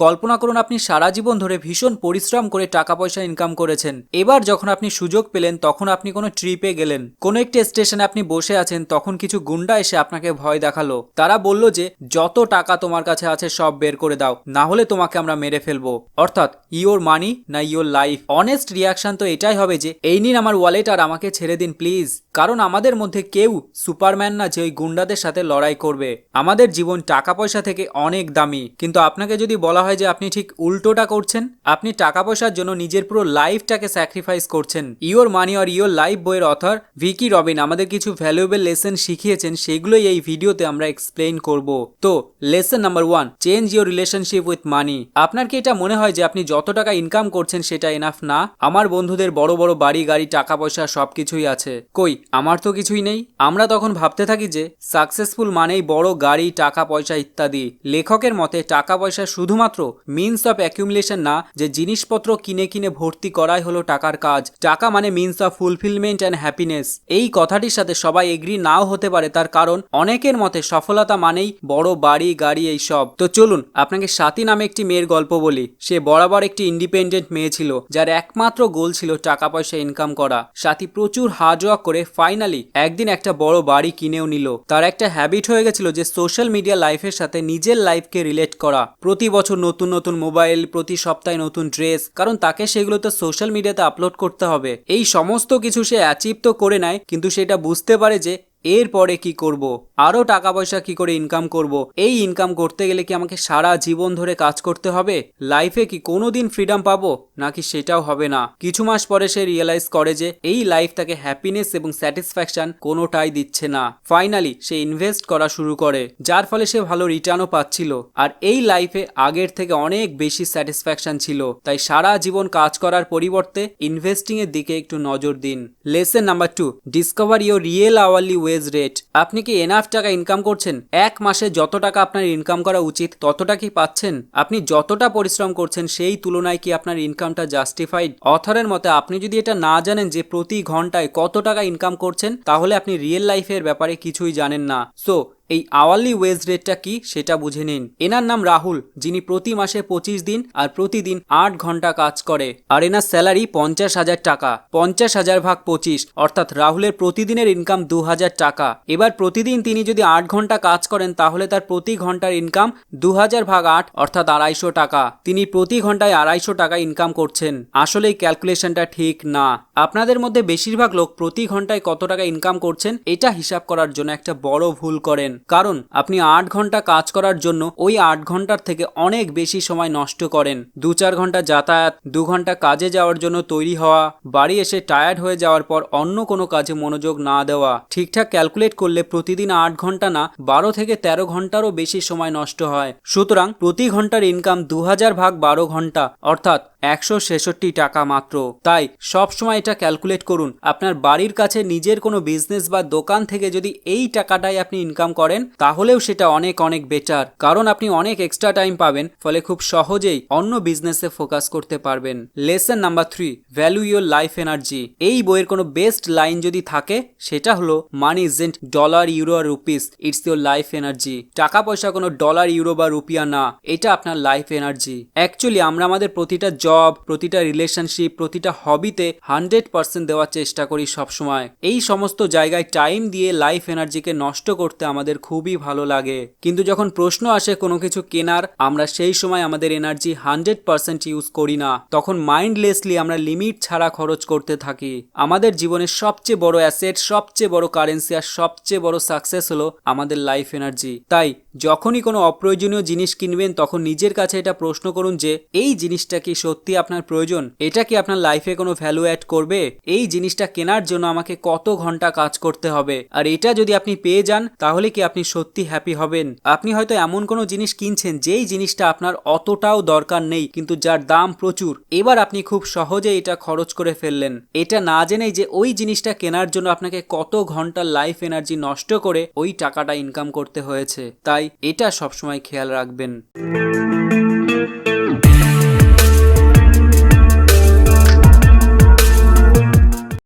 কল্পনা করুন আপনি সারা জীবন ধরে ভীষণ পরিশ্রম করে টাকা পয়সা ইনকাম করেছেন। এবার যখন আপনি সুযোগ পেলেন তখন আপনি কোনো ট্রিপে গেলেন, কোনো একটি স্টেশনে আপনি বসে আছেন, তখন কিছু গুন্ডা এসে আপনাকে ভয় দেখালো। তারা বলল যে যত টাকা তোমার কাছে আছে সব বের করে দাও, না হলে তোমাকে আমরা মেরে ফেলবো। অর্থাৎ ইওর মানি না ইওর লাইফ। অনেস্ট রিয়াকশন তো এটাই হবে যে এই নিন আমার ওয়ালেট আর আমাকে ছেড়ে দিন প্লিজ। কারণ আমাদের মধ্যে কেউ সুপারম্যান না যে ওই গুন্ডাদের সাথে লড়াই করবে। আমাদের জীবন টাকা পয়সা থেকে অনেক দামি। কিন্তু আপনাকে যদি বলা হয় যে আপনি ঠিক উল্টোটা করছেন, আপনি টাকা পয়সার জন্য নিজের পুরো লাইফটাকে স্যাক্রিফাইস করছেন। ইওর মানি আর ইওর লাইফ বইয়ের অথর ভিকি রবিন আমাদের কিছু ভ্যালুয়েবল লেসন শিখিয়েছেন, সেগুলোই এই ভিডিওতে আমরা এক্সপ্লেইন করব। তো lesson number 1, change your relationship with মানি। আপনার কি এটা মনে হয় যে আপনি যত টাকা ইনকাম করছেন সেটা এনাফ না? আমার বন্ধুদের বড় বড় বাড়ি গাড়ি টাকা পয়সা সবকিছুই আছে, কই আমার তো কিছুই নেই। আমরা তখন ভাবতে থাকি যে সাকসেসফুল মানেই বড় গাড়ি টাকা পয়সা ইত্যাদি। লেখকের মতে টাকা পয়সা শুধুমাত্র মিনস অফ অ্যাকিউমুলেশন না, যে জিনিসপত্র কিনে কিনে ভর্তি করাই হলো টাকার কাজ। টাকা মানে means of fulfilment and happiness. এই কথাটির সাথে সবাই এগ্রি নাও হতে পারে, তার কারণ অনেকের মতে সফলতা মানেই বড় বাড়ি গাড়ি এইসব। তো চলুন আপনাকে স্বাতী নামে একটি মেয়ের গল্প বলি। সে বরাবর একটি ইন্ডিপেন্ডেন্ট মেয়ে ছিল, যার একমাত্র গোল ছিল টাকা পয়সা ইনকাম করা। স্বাতী প্রচুর হার্ডওয়ার্ক করে ফাইনালি একদিন একটা বড় বাড়ি কিনেও নিল। তার একটা হ্যাবিট হয়ে গেছিল যে সোশ্যাল মিডিয়া লাইফের সাথে নিজের লাইফকে রিলেট করা। প্রতি বছর নতুন নতুন মোবাইল, প্রতি সপ্তাহে নতুন ড্রেস, কারণ তাকে সেগুলো তো সোশ্যাল মিডিয়াতে আপলোড করতে হবে। এই সমস্ত কিছু সে অ্যাচিভ তো করে নেয়, কিন্তু সেটা বুঝতে পারে যে এরপরে কি করব, আরো টাকা পয়সা কি করে ইনকাম করব। এই ইনকাম করতে গেলে কি আমাকে সারা জীবন ধরে কাজ করতে হবে? লাইফে কি কোনোদিন ফ্রিডম পাবো নাকি সেটাও হবে না। কিছু মাস পরে সে রিয়েলাইজ করে যে এই লাইফ তাকে হ্যাপিনেস এবং স্যাটিসফ্যাকশন কোনোটাই দিচ্ছে না। ফাইনালি সে ইনভেস্ট করা শুরু করে, যার ফলে সে ভালো রিটার্নও পাচ্ছিল। আর এই লাইফে আগের থেকে অনেক বেশি স্যাটিসফ্যাকশন ছিল। তাই সারা জীবন কাজ করার পরিবর্তে ইনভেস্টিং এর দিকে একটু নজর দিন। Lesson number 2, discover your real hourly wedge rate. আপনি কি এনাফ টাকা ইনকাম করছেন? এক মাসে যত টাকা আপনার ইনকাম করা উচিত ততটা কি পাচ্ছেন? আপনি যতটা পরিশ্রম করছেন সেই তুলনায় কি আপনার ইনকামটা জাস্টিফাইড? অথরের মতে আপনি যদি এটা না জানেন যে প্রতি ঘন্টায় কত টাকা ইনকাম করছেন, তাহলে আপনি রিয়েল লাইফের ব্যাপারে কিছুই জানেন না। সো এই আওয়ারলি ওয়েজ রেটটা কি সেটা বুঝে নিন। এনার নাম রাহুল, যিনি প্রতি মাসে 25 দিন আর প্রতিদিন 8 ঘন্টা কাজ করে। আর এনার স্যালারি 50,000 টাকা। 50,000 ভাগ 25, অর্থাৎ রাহুলের প্রতিদিনের ইনকাম 2,000 টাকা। এবার প্রতিদিন তিনি যদি 8 ঘন্টা কাজ করেন, তাহলে তার প্রতি ঘন্টার ইনকাম 2000 ভাগ 8 অর্থাৎ 250 টাকা। তিনি প্রতি ঘন্টায় 250 টাকা ইনকাম করছেন। আসলে এই ক্যালকুলেশনটা ঠিক না। আপনাদের মধ্যে বেশিরভাগ লোক প্রতি ঘন্টায় কত টাকা ইনকাম করছেন এটা হিসাব করার জন্য একটা বড় ভুল করেন। কারণ আপনি 8 ঘন্টা কাজ করার জন্য ওই 8 ঘন্টার থেকে অনেক বেশি সময় নষ্ট করেন। 2-4 ঘন্টা যাতায়াত, 2 ঘন্টা কাজে যাওয়ার জন্য তৈরি হওয়া, বাড়ি এসে টায়ার্ড হয়ে যাওয়ার পর অন্য কোনো কাজে মনোযোগ না দেওয়া। ঠিকঠাক ক্যালকুলেট করলে প্রতিদিন 8 ঘন্টা না 12 থেকে 13 ঘন্টারও বেশি সময় নষ্ট হয়। সুতরাং প্রতি ঘন্টার ইনকাম 2000 ভাগ 12 ঘন্টা অর্থাৎ 166 টাকা মাত্র। তাই সব সময় এটা ক্যালকুলেট করুন। আপনার বাড়ির কাছে নিজের কোনো বিজনেস বা দোকান থেকে যদি এই টাকাটাই আপনি ইনকাম করেন, তাহলেও সেটা অনেক অনেক বেটার। কারণ আপনি অনেক এক্সট্রা টাইম পাবেন, ফলে খুব সহজেই অন্য বিজনেসে ফোকাস করতে পারবেন। Lesson number 3, value your life energy. এই বইয়ের কোনো বেস্ট লাইন যদি থাকে সেটা হলো মানি ইজন্ট ডলার, ইউরো আর rupees, it's your life energy. টাকা পয়সা কোনো ডলার, ইউরো বা রুপিয়া না, এটা আপনার লাইফ এনার্জি। অ্যাকচুয়ালি আমরা আমাদের প্রতিটা জব, প্রতিটা রিলেশনশিপ, প্রতিটা হবিতে 100% দেওয়ার চেষ্টা করি সবসময়। এই সমস্ত জায়গায় টাইম দিয়ে লাইফ এনার্জিকে নষ্ট করতে আমাদের খুবই ভালো লাগে। কিন্তু যখন প্রশ্ন আসে কোনো কিছু কেনার, আমরা সেই সময় আমাদের এনার্জি 100% ইউজ করি না। তখন মাইন্ডলেসলি আমরা লিমিট ছাড়া খরচ করতে থাকি। আমাদের জীবনের সবচেয়ে বড় অ্যাসেট, সবচেয়ে বড় কারেন্সি আর সবচেয়ে বড় সাকসেস হলো আমাদের লাইফ এনার্জি। তাই যখনই কোনো অপ্রয়োজনীয় জিনিস কিনবেন, তখন নিজের কাছে এটা প্রশ্ন করুন যে এই জিনিসটা কি সত্যি আপনার প্রয়োজন? এটা কি আপনার লাইফে কোনো ভ্যালু অ্যাড করবে? এই জিনিসটা কেনার জন্য আমাকে কত ঘন্টা কাজ করতে হবে? আর এটা যদি আপনি পেয়ে যান, তাহলে কি আপনি সত্যি হ্যাপি হবেন? আপনি হয়তো এমন কোনো জিনিস কিনছেন যেই জিনিসটা আপনার অতটাও দরকার নেই, কিন্তু যার দাম প্রচুর। এবার আপনি খুব সহজে এটা খরচ করে ফেললেন, এটা না জেনেই যে ওই জিনিসটা কেনার জন্য আপনাকে কত ঘন্টা লাইফ এনার্জি নষ্ট করে ওই টাকাটা ইনকাম করতে হয়েছে। তাই এটা সবসময় খেয়াল রাখবেন।